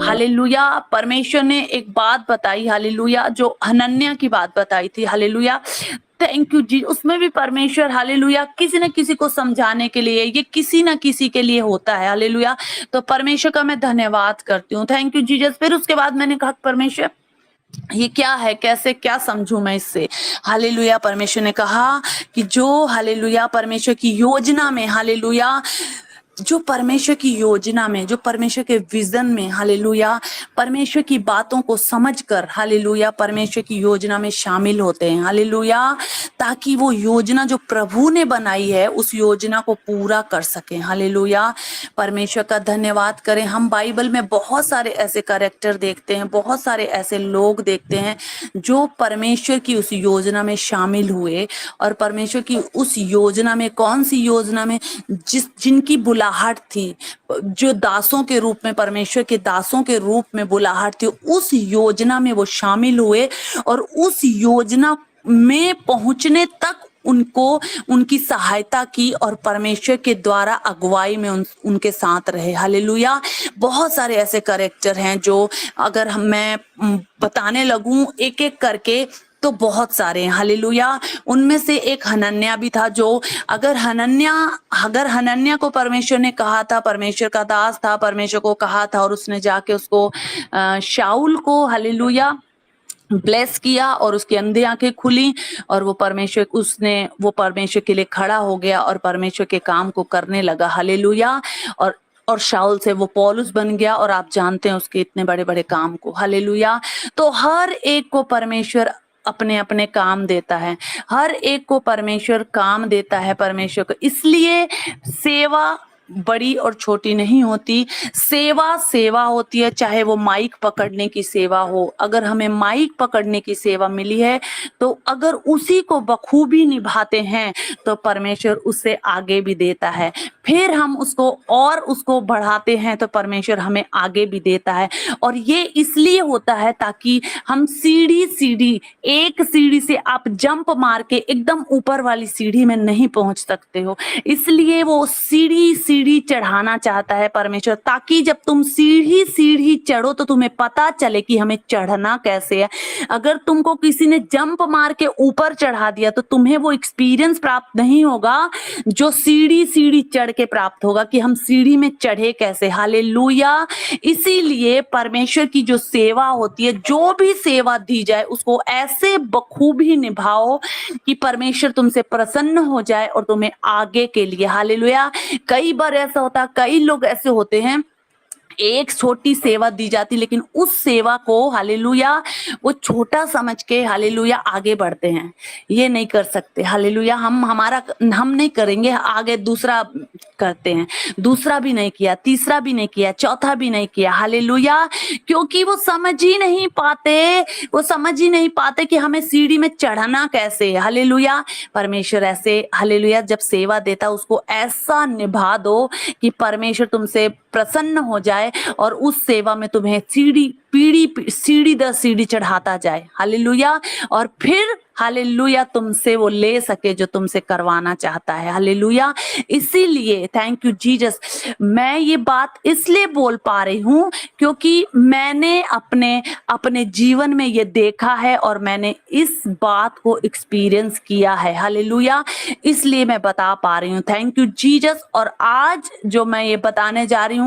Hallelujah. परमेश्वर ने एक बात बताई, हालेलुया, जो हनन्याह की बात बताई थी, हालेलुया। थैंक यू जी। उसमें भी परमेश्वर, हालेलुया, किसी न किसी को समझाने के लिए, ये किसी न किसी के लिए होता है, हालेलुया। तो परमेश्वर का मैं धन्यवाद करती हूँ। Thank you Jesus. फिर उसके बाद मैंने कहा परमेश्वर ये क्या है, कैसे क्या समझूं मैं इससे। हालेलुया। परमेश्वर ने कहा कि जो हालेलुया परमेश्वर की योजना में, हालेलुया, जो परमेश्वर की योजना में, जो परमेश्वर के विजन में, हालेलुया, परमेश्वर की बातों को समझकर, हालेलुया, परमेश्वर की योजना में शामिल होते हैं, हालेलुया, ताकि वो योजना जो प्रभु ने बनाई है उस योजना को पूरा कर सकें, हालेलुया। परमेश्वर का धन्यवाद करें। हम बाइबल में बहुत सारे ऐसे कैरेक्टर देखते हैं, बहुत सारे ऐसे लोग देखते हैं जो परमेश्वर की उस योजना में शामिल हुए, और परमेश्वर की उस योजना में, कौन सी योजना में, जिनकी बुलाहट थी, जो दासों के रूप में, परमेश्वर के दासों के रूप में बुलाहट थी, उस योजना में वो शामिल हुए और उस योजना में पहुंचने तक उनको, उनकी सहायता की और परमेश्वर के द्वारा अगुवाई में उनके साथ रहे, हालेलुया। बहुत सारे ऐसे कैरेक्टर हैं जो अगर मैं बताने लगूं एक एक करके तो बहुत सारे हैं, हालेलुया। उनमें से एक हनन्याह भी था, जो अगर हनन्याह को परमेश्वर ने कहा था, परमेश्वर का दास था, परमेश्वर को कहा था और उसने जाके उसको शाऊल को, हालेलुया, ब्लेस किया और उसकी अंधी आंखें खुली और वो परमेश्वर के लिए खड़ा हो गया और परमेश्वर के काम को करने लगा, हालेलुया। और शाऊल से वो पौलुस बन गया और आप जानते हैं उसके इतने बड़े बड़े काम को, हालेलुया। तो हर एक को परमेश्वर अपने अपने काम देता है, हर एक को परमेश्वर काम देता है, परमेश्वर को। इसलिए सेवा बड़ी और छोटी नहीं होती, सेवा सेवा होती है, चाहे वो माइक पकड़ने की सेवा हो। अगर हमें माइक पकड़ने की सेवा मिली है तो अगर उसी को बखूबी निभाते हैं तो परमेश्वर उससे आगे भी देता है, फिर हम उसको बढ़ाते हैं तो परमेश्वर हमें आगे भी देता है। और ये इसलिए होता है ताकि हम एक सीढ़ी से आप जंप मार के एकदम ऊपर वाली सीढ़ी में नहीं पहुंच सकते हो, इसलिए वो सीढ़ी चढ़ाना चाहता है परमेश्वर, ताकि जब तुम सीढ़ी चढ़ो तो तुम्हें पता चले कि हमें चढ़ना कैसे है। अगर तुमको किसी ने जंप मार के ऊपर चढ़ा दिया तो तुम्हें वो एक्सपीरियंस प्राप्त नहीं होगा जो सीढ़ी चढ़ के प्राप्त होगा, कि हम सीढ़ी में चढ़े कैसे, हालेलुया। इसीलिए परमेश्वर की जो सेवा होती है, जो भी सेवा दी जाए उसको ऐसे बखूबी निभाओ कि परमेश्वर तुमसे प्रसन्न हो जाए और तुम्हें आगे के लिए, हालेलुया। कई बार ऐसा होता है, कई लोग ऐसे होते हैं, एक छोटी सेवा दी जाती लेकिन उस सेवा को, हालेलुया, वो छोटा समझ के, हालेलुया, आगे बढ़ते हैं। ये नहीं कर सकते, हालेलुया। हम नहीं करेंगे, आगे दूसरा करते हैं, दूसरा भी नहीं किया, तीसरा भी नहीं किया, चौथा भी नहीं किया, हालेलुया। क्योंकि वो समझ ही नहीं पाते कि हमें सीढ़ी में चढ़ना कैसे है, हालेलुया। परमेश्वर ऐसे, हालेलुया, जब सेवा देता उसको ऐसा निभा दो कि परमेश्वर तुमसे प्रसन्न हो जाए और उस सेवा में तुम्हें सीढ़ी दर सीढ़ी चढ़ाता जाए, हालेलुया। और फिर, हालेलुया, तुमसे वो ले सके जो तुमसे करवाना चाहता है, हालेलुया। इसीलिए थैंक यू जीसस, मैं ये बात इसलिए बोल पा रही हूँ क्योंकि मैंने अपने जीवन में ये देखा है और मैंने इस बात को एक्सपीरियंस किया है, हालेलुया। इसलिए मैं बता पा रही हूँ, थैंक यू जीसस। और आज जो मैं ये बताने जा रही हूँ,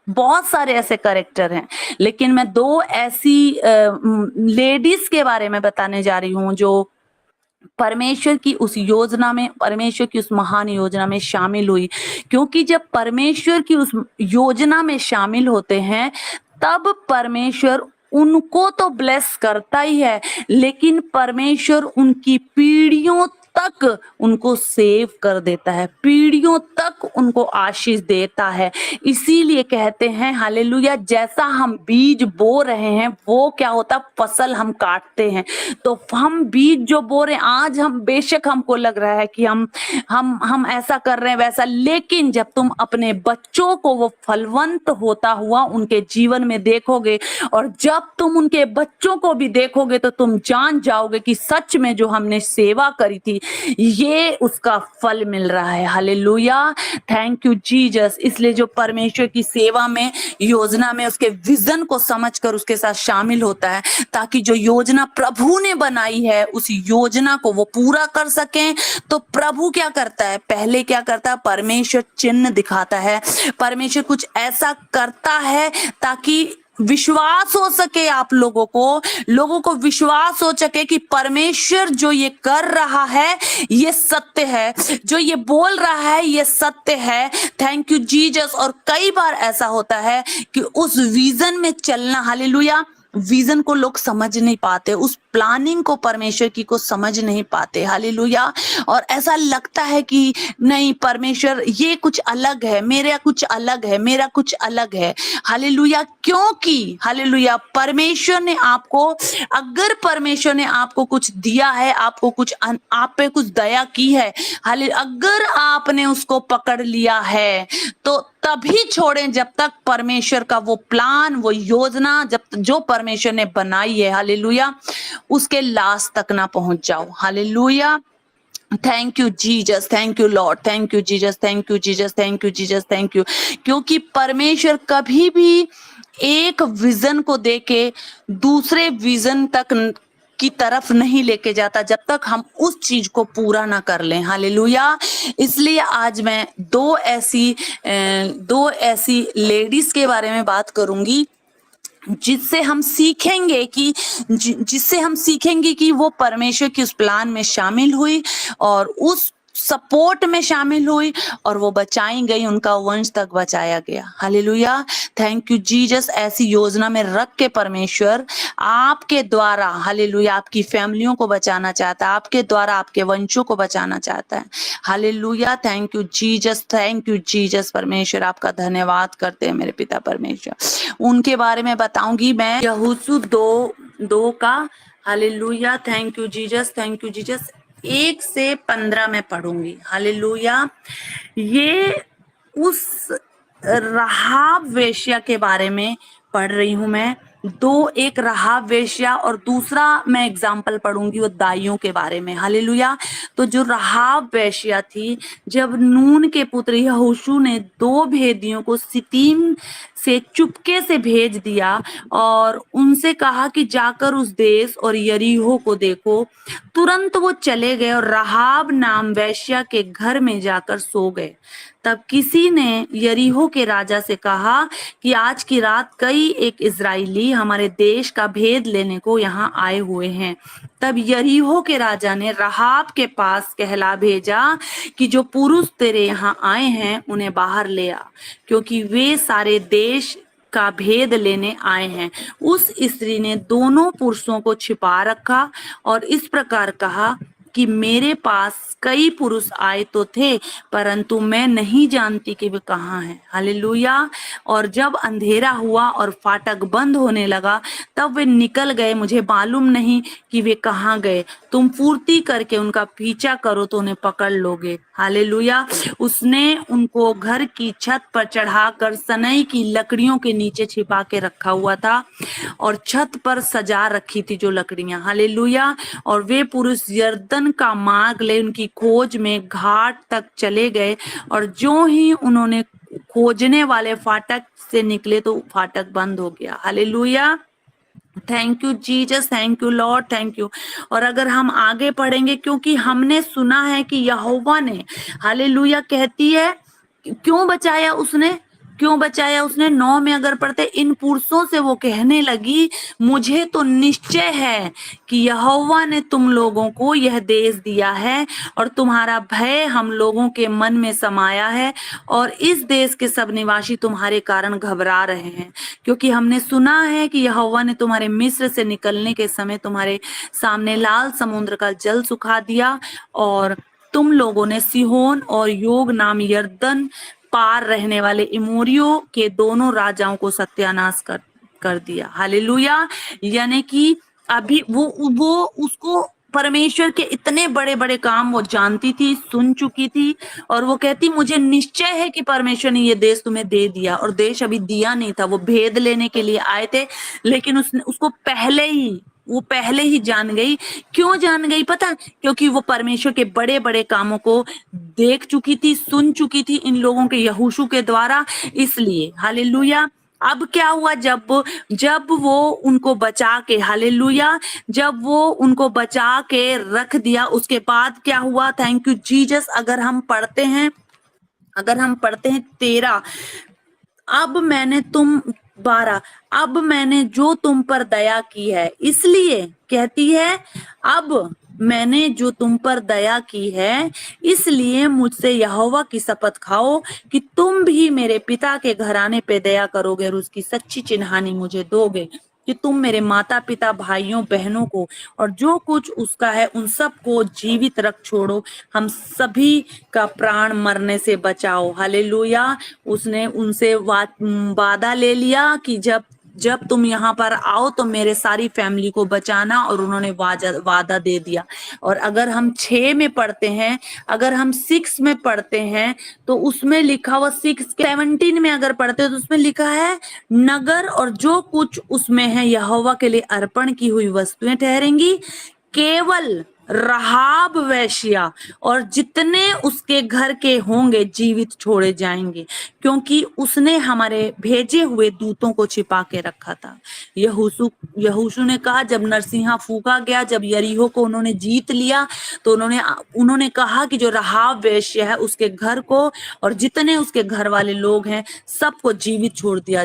बहुत सारे ऐसे कैरेक्टर हैं, लेकिन मैं दो ऐसी लेडीज के बारे में बताने जा रही हूँ जो परमेश्वर की उस योजना में, परमेश्वर की उस महान योजना में शामिल हुई। क्योंकि जब परमेश्वर की उस योजना में शामिल होते हैं तब परमेश्वर उनको तो ब्लेस करता ही है, लेकिन परमेश्वर उनकी पीढ़ियों तक उनको सेव कर देता है, पीढ़ियों तक उनको आशीष देता है। इसीलिए कहते हैं, हालेलुया, जैसा हम बीज बो रहे हैं वो क्या होता, फसल हम काटते हैं। तो हम बीज जो बो रहे हैं आज, हम बेशक हमको लग रहा है कि हम ऐसा कर रहे हैं वैसा, लेकिन जब तुम अपने बच्चों को वो फलवंत होता हुआ उनके जीवन में देखोगे और जब तुम उनके बच्चों को भी देखोगे तो तुम जान जाओगे कि सच में जो हमने सेवा करी थी, ये उसका फल मिल रहा है। Hallelujah, thank you Jesus. इसलिए जो परमेश्वर की सेवा में, योजना में, उसके विजन को समझकर उसके साथ शामिल होता है, ताकि जो योजना प्रभु ने बनाई है उस योजना को वो पूरा कर सकें। तो प्रभु क्या करता है, पहले क्या करता है, परमेश्वर चिन्ह दिखाता है, परमेश्वर कुछ ऐसा करता है ताकि विश्वास हो सके, आप लोगों को विश्वास हो सके कि परमेश्वर जो ये कर रहा है ये सत्य है, जो ये बोल रहा है ये सत्य है। Thank you Jesus. और कई बार ऐसा होता है कि उस विजन में चलना, हालेलुया, विजन को लोग समझ नहीं पाते, उस प्लानिंग को परमेश्वर की को समझ नहीं पाते। हालेलुया। और ऐसा लगता है कि नहीं, परमेश्वर ये कुछ अलग है, मेरा कुछ अलग है, मेरा कुछ अलग है। हालेलुया। क्योंकि हालेलुया, परमेश्वर ने आपको, अगर परमेश्वर ने आपको कुछ दिया है, आपको कुछ आप पे कुछ दया की है, हालेलुया, अगर आपने उसको पकड़ लिया है तो तभी छोड़ें जब तक परमेश्वर का वो प्लान, वो योजना जब जो परमेश्वर ने बनाई है, हालेलुया, उसके लास्ट तक ना पहुंच जाओ। Hallelujah. Thank you Jesus, thank you Lord, thank you Jesus, thank you Jesus, thank you Jesus, thank you. क्योंकि परमेश्वर कभी भी एक विजन को देके दूसरे विजन तक की तरफ नहीं लेके जाता जब तक हम उस चीज को पूरा ना कर लें। हालेलुया। इसलिए आज मैं दो ऐसी लेडीज के बारे में बात करूंगी जिससे हम सीखेंगे कि वो परमेश्वर की उस प्लान में शामिल हुई और उस सपोर्ट में शामिल हुई और वो बचाई गई, उनका वंश तक बचाया गया। हालेलुया। Thank you Jesus. ऐसी योजना में रख के परमेश्वर आपके द्वारा, हालेलुया, आपकी फैमिलियों को बचाना चाहता है, आपके द्वारा आपके वंशों को बचाना चाहता है। Hallelujah. Thank you Jesus, thank you Jesus. परमेश्वर आपका धन्यवाद करते हैं मेरे पिता परमेश्वर। उनके बारे में बताऊंगी मैं, यहोशू 2 का। Hallelujah. Thank you Jesus, thank you Jesus. 1 से 15 में पढ़ूंगी। हालेलुया। ये उस रहाब वेश्या के बारे में पढ़ रही हूं मैं। एक रहाब वेश्या और दूसरा मैं एग्जाम्पल पढ़ूंगी वो दाइयों के बारे में। हालेलुया। तो जो रहाब वेश्या थी, जब नून के पुत्र यहोशू ने 2 भेदियों को सितीम से चुपके से भेज दिया और उनसे कहा कि जाकर उस देश और यरीहो को देखो, तुरंत वो चले गए और रहाब नाम वेश्या के घर में जाकर सो गए। तब किसी ने यरीहो के राजा से कहा कि आज की रात कई एक इजराइली हमारे देश का भेद लेने को यहाँ आए हुए हैं। तब यरीहो के राजा ने रहाब के पास कहला भेजा कि जो पुरुष तेरे यहाँ आए हैं उन्हें बाहर ले आ, क्योंकि वे सारे देश का भेद लेने आए हैं। उस स्त्री ने दोनों पुरुषों को छिपा रखा और इस प्रकार कहा कि मेरे पास कई पुरुष आए तो थे, परंतु मैं नहीं जानती कि वे कहाँ हैं। हालेलुया। और जब अंधेरा हुआ और फाटक बंद होने लगा तब वे निकल गए, मुझे मालूम नहीं कि वे कहाँ गए। तुम फुर्ती करके उनका पीछा करो तो उन्हें पकड़ लोगे। हालेलुया। उसने उनको घर की छत पर चढ़ाकर सनई की लकड़ियों के नीचे छिपा के रखा हुआ था और छत पर सजा रखी थी जो लकड़ियां। हालेलुया। और वे पुरुष यरदन का मार्ग ले उनकी खोज में घाट तक चले गए और जो ही उन्होंने खोजने वाले फाटक से निकले तो फाटक बंद हो गया। Hallelujah. Thank you Jesus, thank you Lord, thank you. और अगर हम आगे पढ़ेंगे, क्योंकि हमने सुना है कि यहोवा ने, हालेलुया, कहती है क्यों बचाया उसने, क्यों बचाया उसने। 9 में अगर पढ़ते, इन पुरुषों से वो कहने लगी, मुझे तो निश्चय है कि यहोवा ने तुम लोगों को यह देश दिया है और तुम्हारा भय हम लोगों के मन में समाया है और इस देश के सब निवासी तुम्हारे कारण घबरा रहे हैं, क्योंकि हमने सुना है कि यहोवा ने तुम्हारे मिस्र से निकलने के समय तुम्हारे सामने लाल समुद्र का जल सुखा दिया और तुम लोगों ने सिहोन और योग नाम यरदन पार रहने वाले इमोरियों के दोनों राजाओं को सत्यानाश कर दिया। हालेलुया। यानी कि अभी वो उसको परमेश्वर के इतने बड़े बड़े काम वो जानती थी, सुन चुकी थी और वो कहती मुझे निश्चय है कि परमेश्वर ने ये देश तुम्हें दे दिया। और देश अभी दिया नहीं था, वो भेद लेने के लिए आए थे, लेकिन उसको पहले ही वो पहले ही जान गई। क्यों जान गई पता? क्योंकि वो परमेश्वर के बड़े बड़े कामों को देख चुकी थी, सुन चुकी थी इन लोगों के यहोशू के द्वारा, इसलिए। हालेलुया। अब क्या हुआ? जब जब वो उनको बचा के, हालेलुया, जब वो उनको बचा के रख दिया, उसके बाद क्या हुआ? Thank you Jesus. अगर हम पढ़ते हैं 13, अब मैंने तुम 12, अब मैंने जो तुम पर दया की है, इसलिए कहती है, अब मैंने जो तुम पर दया की है, इसलिए मुझसे यहोवा की शपथ खाओ कि तुम भी मेरे पिता के घराने पे दया करोगे और उसकी सच्ची चिन्हानी मुझे दोगे कि तुम मेरे माता पिता, भाइयों बहनों को और जो कुछ उसका है उन सब को जीवित रख छोड़ो, हम सभी का प्राण मरने से बचाओ। हालेलुया। उसने उनसे वादा ले लिया कि जब जब तुम यहाँ पर आओ तो मेरे सारी फैमिली को बचाना, और उन्होंने वादा दे दिया। और अगर हम 6 में पढ़ते हैं, अगर हम 6 में पढ़ते हैं, तो उसमें लिखा हुआ 6:17 में अगर पढ़ते हो तो उसमें लिखा है, नगर और जो कुछ उसमें है यहोवा के लिए अर्पण की हुई वस्तुएं ठहरेंगी, केवल राहाब वेश्या और जितने उसके घर के होंगे जीवित छोड़े जाएंगे, क्योंकि उसने हमारे भेजे हुए दूतों को छिपा के रखा था। यहोशू ने कहा, जब नरसिंहा फूका गया, जब यरीहो को उन्होंने जीत लिया, तो उन्होंने कहा कि जो राहाब वेश्या है उसके घर को और जितने उसके घर वाले लोग हैं सबको जीवित छोड़ दिया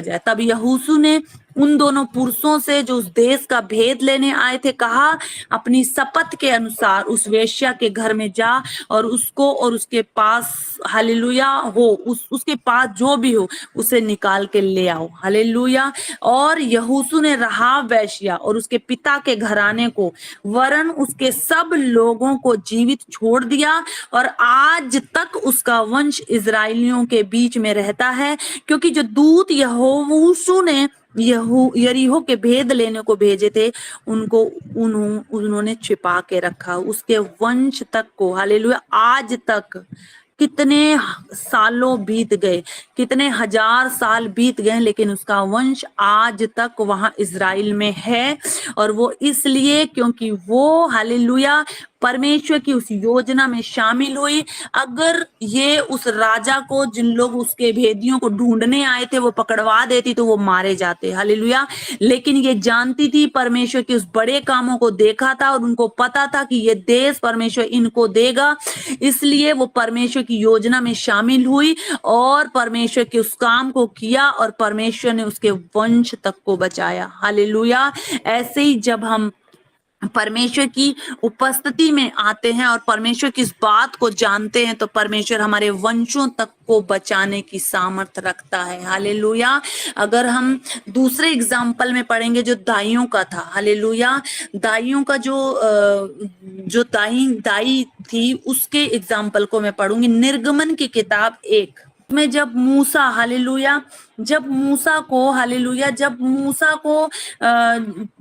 जाए। तब यहोशू ने उन दोनों पुरुषों से जो उस देश का भेद लेने आए थे कहा, अपनी शपथ के अनुसार उस वेश्या के घर में जा और उसको और उसके पास, हालेलुया, उसके पास जो भी हो उसे निकाल के ले आओ। हालेलुया। और यहोशू ने राहाब वेश्या और उसके पिता के घराने को वरन उसके सब लोगों को जीवित छोड़ दिया, और आज तक उसका वंश इजराइलियों के बीच में रहता है, क्योंकि जो दूत यहोशू ने यरीहो के भेद लेने को भेजे थे उन्होंने छिपा के रखा उसके वंश तक को। हालेलुया। आज तक कितने सालों बीत गए, कितने हजार साल बीत गए, लेकिन उसका वंश आज तक वहां इजराइल में है। और वो इसलिए क्योंकि वो, हालेलुया, परमेश्वर की उस योजना में शामिल हुई। अगर ये उस राजा को, जिन लोग उसके भेदियों को ढूंढने आए थे, वो पकड़वा देती तो वो मारे जाते। हालेलुया। लेकिन ये जानती थी, परमेश्वर के उस बड़े कामों को देखा था और उनको पता था कि ये देश परमेश्वर इनको देगा, इसलिए वो परमेश्वर की योजना में शामिल हुई और परमेश्वर के उस काम को किया और परमेश्वर ने उसके वंश तक को बचाया। हालेलुया। ऐसे ही जब हम परमेश्वर की उपस्थिति में आते हैं और परमेश्वर की इस बात को जानते हैं, तो परमेश्वर हमारे वंशों तक को बचाने की सामर्थ रखता है। हालेलुया। अगर हम दूसरे एग्जाम्पल में पढ़ेंगे जो दाइयों का था, हालेलुया, दाइयों का जो दाई थी, उसके एग्जाम्पल को मैं पढ़ूंगी। निर्गमन की किताब 1 में जब मूसा, हालेलुया, जब मूसा को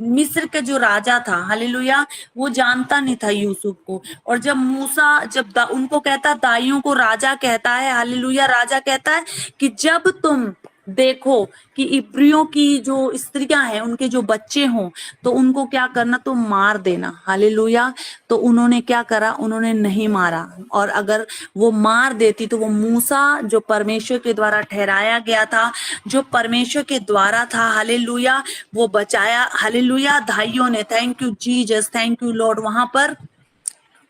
मिस्र के जो राजा था, हालेलुया, वो जानता नहीं था यूसुफ को, और जब मूसा उनको कहता, दाइयों को राजा कहता है, हालेलुया, राजा कहता है कि जब तुम देखो कि इब्रियों की जो स्त्रियां हैं उनके जो बच्चे हों तो उनको क्या करना, तो मार देना। हालेलुया। तो उन्होंने क्या करा, उन्होंने नहीं मारा, और अगर वो मार देती तो वो मूसा जो परमेश्वर के द्वारा ठहराया गया था, जो परमेश्वर के द्वारा था, हालेलुया, वो बचाया। हालेलुया। भाइयों ने, thank you Jesus, thank you Lord, वहां पर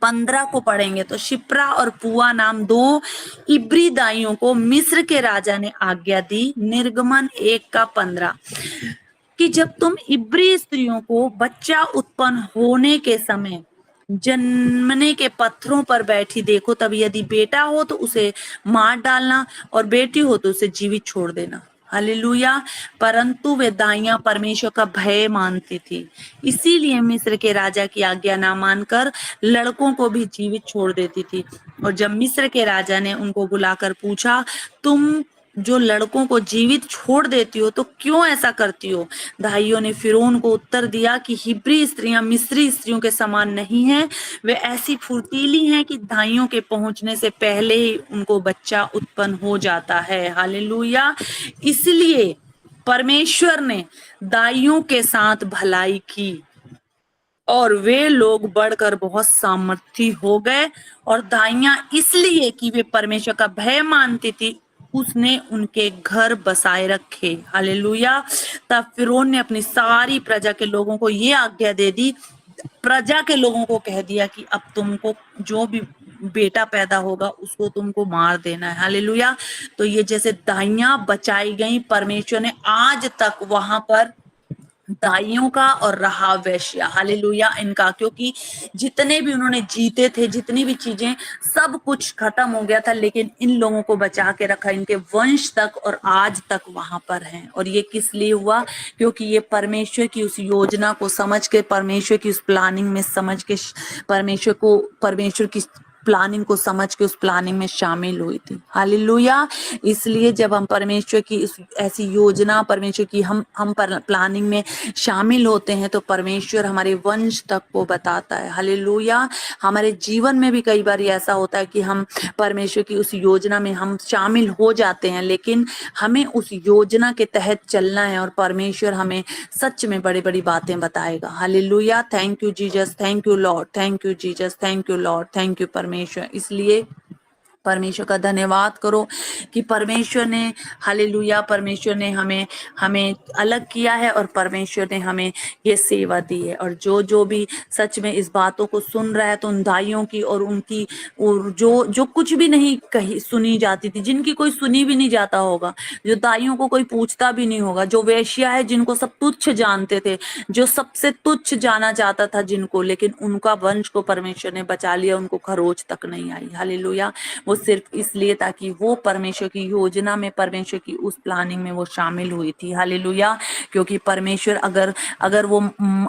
15 को पढ़ेंगे तो शिप्रा और पुआ नाम 2 इब्री दाइयों को मिस्र के राजा ने आज्ञा दी। निर्गमन 1:15 कि जब तुम इब्री स्त्रियों को बच्चा उत्पन्न होने के समय जन्मने के पत्थरों पर बैठी देखो, तब यदि बेटा हो तो उसे मार डालना और बेटी हो तो उसे जीवित छोड़ देना। हालेलुया। परंतु वे दाइयां परमेश्वर का भय मानती थी, इसीलिए मिस्र के राजा की आज्ञा ना मानकर लड़कों को भी जीवित छोड़ देती थी। और जब मिस्र के राजा ने उनको बुलाकर पूछा, तुम जो लड़कों को जीवित छोड़ देती हो तो क्यों ऐसा करती हो? दाइयों ने फिरौन को उत्तर दिया कि हिब्री स्त्रियां मिस्री स्त्रियों के समान नहीं हैं, वे ऐसी फुर्तीली हैं कि दाइयों के पहुंचने से पहले ही उनको बच्चा उत्पन्न हो जाता है। हालेलुया। इसलिए परमेश्वर ने दाइयों के साथ भलाई की और वे लोग बढ़कर बहुत सामर्थी हो गए, और दाइयां इसलिए कि वे परमेश्वर का भय मानती थी, उसने उनके घर बसाए रखे। हालेलुया। तब फिरौन ने अपनी सारी प्रजा के लोगों को ये आज्ञा दे दी, प्रजा के लोगों को कह दिया कि अब तुमको जो भी बेटा पैदा होगा उसको तुमको मार देना है। हालेलुया। तो ये जैसे दाइयां बचाई गई, परमेश्वर ने आज तक वहां पर दाइयों का और रहा वेश्या, हालेलुया, इनका, क्योंकि जितने भी उन्होंने जीते थे, जितनी भी चीजें, सब कुछ खत्म हो गया था, लेकिन इन लोगों को बचा के रखा, इनके वंश तक और आज तक वहां पर हैं। और ये किस लिए हुआ? क्योंकि ये परमेश्वर की उस योजना को समझ के, परमेश्वर की उस प्लानिंग में समझ के, परमेश्वर की प्लानिंग को समझ के उस प्लानिंग में शामिल हुई थी। हालेलुया। इसलिए जब हम परमेश्वर की इस ऐसी योजना, परमेश्वर की हम प्लानिंग में शामिल होते हैं, तो परमेश्वर हमारे वंश तक को बताता है। हालेलुया। हमारे जीवन में भी कई बार ऐसा होता है कि हम परमेश्वर की उस योजना में हम शामिल हो जाते हैं, लेकिन हमें उस योजना के तहत चलना है, और परमेश्वर हमें सच में बड़ी बड़ी बातें बताएगा। Hallelujah. Thank you Jesus, thank you Lord, thank you Jesus, thank you Lord, thank you परमेश्वर। इसलिए परमेश्वर का धन्यवाद करो कि परमेश्वर ने, हालेलुया, परमेश्वर ने हमें हमें अलग किया है, और परमेश्वर ने हमें ये सेवा दी है। और जो जो भी सच में इस बातों को सुन रहा है, तो उन दाइयों की और उनकी, और जो जो कुछ भी नहीं कही सुनी जाती थी, जिनकी कोई सुनी भी नहीं जाता होगा, जो दाइयों को कोई पूछता भी नहीं होगा, जो वेश्या है, जिनको सब तुच्छ जानते थे, जो सबसे तुच्छ जाना जाता था जिनको, लेकिन उनका वंश को परमेश्वर ने बचा लिया, उनको खरोच तक नहीं आई। हालेलुया। वो सिर्फ इसलिए ताकि वो परमेश्वर की योजना में, परमेश्वर की उस प्लानिंग में वो शामिल हुई थी। हालेलुया। क्योंकि परमेश्वर अगर अगर वो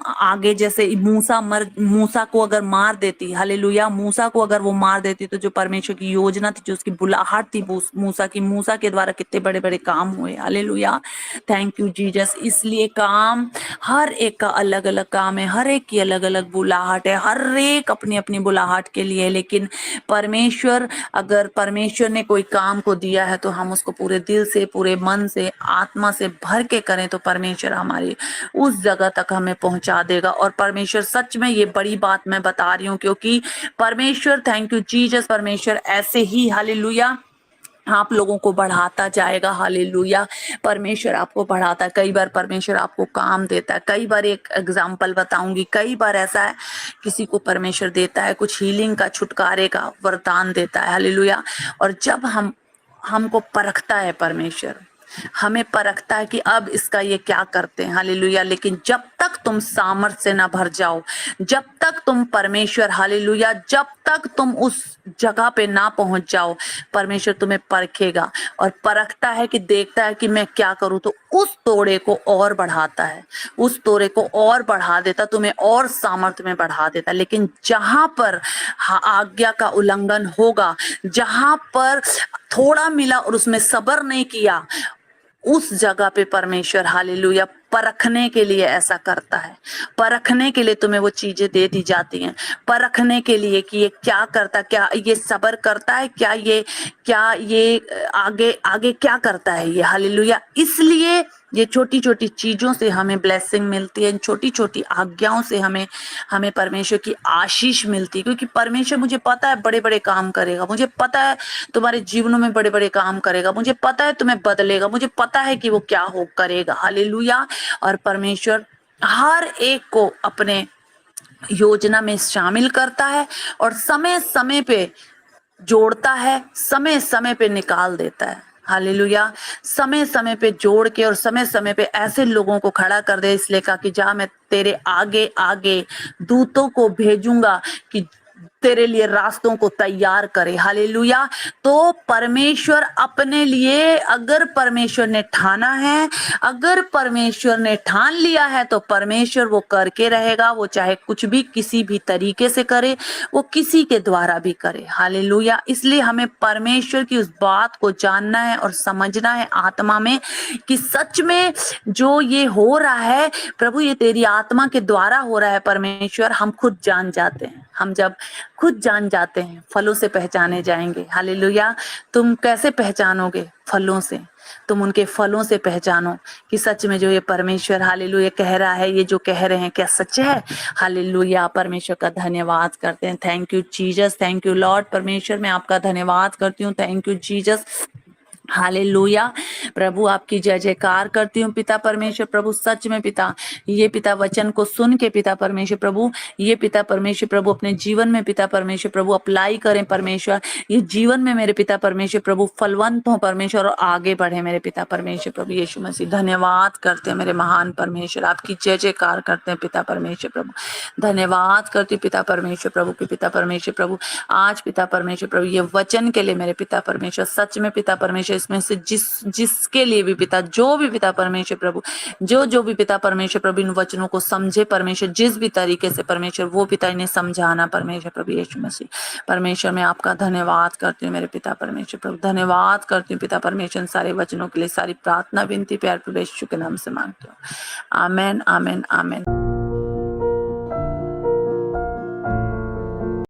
आगे जैसे मूसा को अगर मार देती, हालेलुया, मूसा को अगर वो मार देती, तो जो परमेश्वर की योजना थी, जो उसकी बुलाहट थी मूसा के द्वारा कितने बड़े बड़े काम हुए। हालेलुया। Thank you Jesus. इसलिए काम, हर एक का अलग अलग काम है, हर एक की अलग अलग बुलाहट है, हर एक अपनी अपनी बुलाहट के लिए, लेकिन परमेश्वर, अगर परमेश्वर ने कोई काम को दिया है, तो हम उसको पूरे दिल से, पूरे मन से, आत्मा से भर के करें, तो परमेश्वर हमारी उस जगह तक हमें पहुंचा देगा। और परमेश्वर, सच में ये बड़ी बात मैं बता रही हूँ, क्योंकि परमेश्वर, थैंक यू जीसस, परमेश्वर ऐसे ही, हालेलुया, आप लोगों को बढ़ाता जाएगा। हालेलुया। परमेश्वर आपको बढ़ाता है। कई बार परमेश्वर आपको काम देता है। कई बार, एक एग्जांपल बताऊंगी, कई बार ऐसा है, किसी को परमेश्वर देता है कुछ हीलिंग का, छुटकारे का वरदान देता है। हालेलुया। और जब हमको परखता है परमेश्वर, हमें परखता है कि अब इसका ये क्या करते हैं। हालेलुया। लेकिन जब तक तुम सामर्थ से ना भर जाओ, जब तक तुम परमेश्वर, हालेलुया, जब तक तुम उस जगह पे ना पहुंच जाओ, परमेश्वर तुम्हें परखेगा, और परखता है कि देखता है कि मैं क्या करूं, तो उस तोड़े को और बढ़ाता है, उस तोड़े को और बढ़ा देता, तुम्हें और सामर्थ्य में बढ़ा देता। लेकिन जहां पर आज्ञा का उल्लंघन होगा, जहां पर थोड़ा मिला और उसमें सब्र नहीं किया, उस जगह पे परमेश्वर, हालेलुया, परखने के लिए ऐसा करता है। परखने के लिए तुम्हें वो चीजें दे दी जाती हैं, परखने के लिए कि ये क्या करता, क्या ये सब्र करता है, क्या ये आगे आगे क्या करता है ये। हालेलुया। इसलिए ये छोटी छोटी चीजों से हमें ब्लेसिंग मिलती है, इन छोटी छोटी आज्ञाओं से हमें हमें परमेश्वर की आशीष मिलती है, क्योंकि परमेश्वर, मुझे पता है बड़े बड़े काम करेगा, मुझे पता है तुम्हारे जीवनों में बड़े बड़े काम करेगा, मुझे पता है तुम्हें बदलेगा, मुझे पता है कि वो क्या हो करेगा। हालेलुया। और परमेश्वर हर एक को अपने योजना में शामिल करता है, और समय समय पे जोड़ता है, समय समय पे निकाल देता है। हालेलुया। समय समय पे जोड़ के और समय समय पे ऐसे लोगों को खड़ा कर दे, इसलिए कहा कि जा, मैं तेरे आगे आगे दूतों को भेजूंगा कि तेरे लिए रास्तों को तैयार करे। हालेलुया। तो परमेश्वर अपने लिए, अगर परमेश्वर ने ठाना है, अगर परमेश्वर ने ठान लिया है, तो परमेश्वर वो करके रहेगा। वो चाहे कुछ भी किसी भी तरीके से करे, वो किसी के द्वारा भी करे। हालेलुया। इसलिए हमें परमेश्वर की उस बात को जानना है और समझना है आत्मा में, कि सच में जो ये हो रहा है, प्रभु, ये तेरी आत्मा के द्वारा हो रहा है। परमेश्वर, हम खुद जान जाते हैं। हम जब खुद जान जाते हैं, फलों से पहचाने जाएंगे। हालेलुया। तुम कैसे पहचानोगे? फलों से, तुम उनके फलों से पहचानो कि सच में जो ये परमेश्वर हालेलुया कह रहा है, ये जो कह रहे हैं क्या सच है। हालेलुया, परमेश्वर का धन्यवाद करते हैं। Thank you Jesus, thank you lord. परमेश्वर मैं आपका धन्यवाद करती हूँ। Thank you Jesus, hallelujah. प्रभु आपकी जय जयकार करती हूँ पिता परमेश्वर प्रभु। सच में पिता, ये पिता वचन को सुन के पिता परमेश्वर प्रभु, ये पिता परमेश्वर प्रभु अपने जीवन में पिता परमेश्वर प्रभु अप्लाई करें परमेश्वर। ये जीवन में मेरे पिता परमेश्वर प्रभु फलवंत हो परमेश्वर, और आगे बढ़े मेरे पिता परमेश्वर प्रभु यीशु मसीह। धन्यवाद करते हैं मेरे महान परमेश्वर, आपकी जय जयकार करते हैं पिता परमेश्वर प्रभु। धन्यवाद करती हूँ पिता परमेश्वर प्रभु के पिता परमेश्वर प्रभु। आज पिता परमेश्वर प्रभु ये वचन के लिए मेरे पिता परमेश्वर, सच में पिता परमेश्वर इसमें से जिसके लिए भी पिता, जो भी पिता परमेश्वर प्रभु, जो भी पिता परमेश्वर प्रभु इन वचनों को समझे परमेश्वर, जिस भी तरीके से परमेश्वर, वो पिता इन्हें समझाना परमेश्वर प्रभु यीशु मसीह। परमेश्वर मैं आपका धन्यवाद करती हूँ मेरे पिता परमेश्वर प्रभु। धन्यवाद करती हूँ पिता परमेश्वर इन सारे वचनों के लिए। सारी प्रार्थना विनती प्यार प्रभु यीशु के नाम से मांगती हूँ। आमेन, आमेन, आमेन।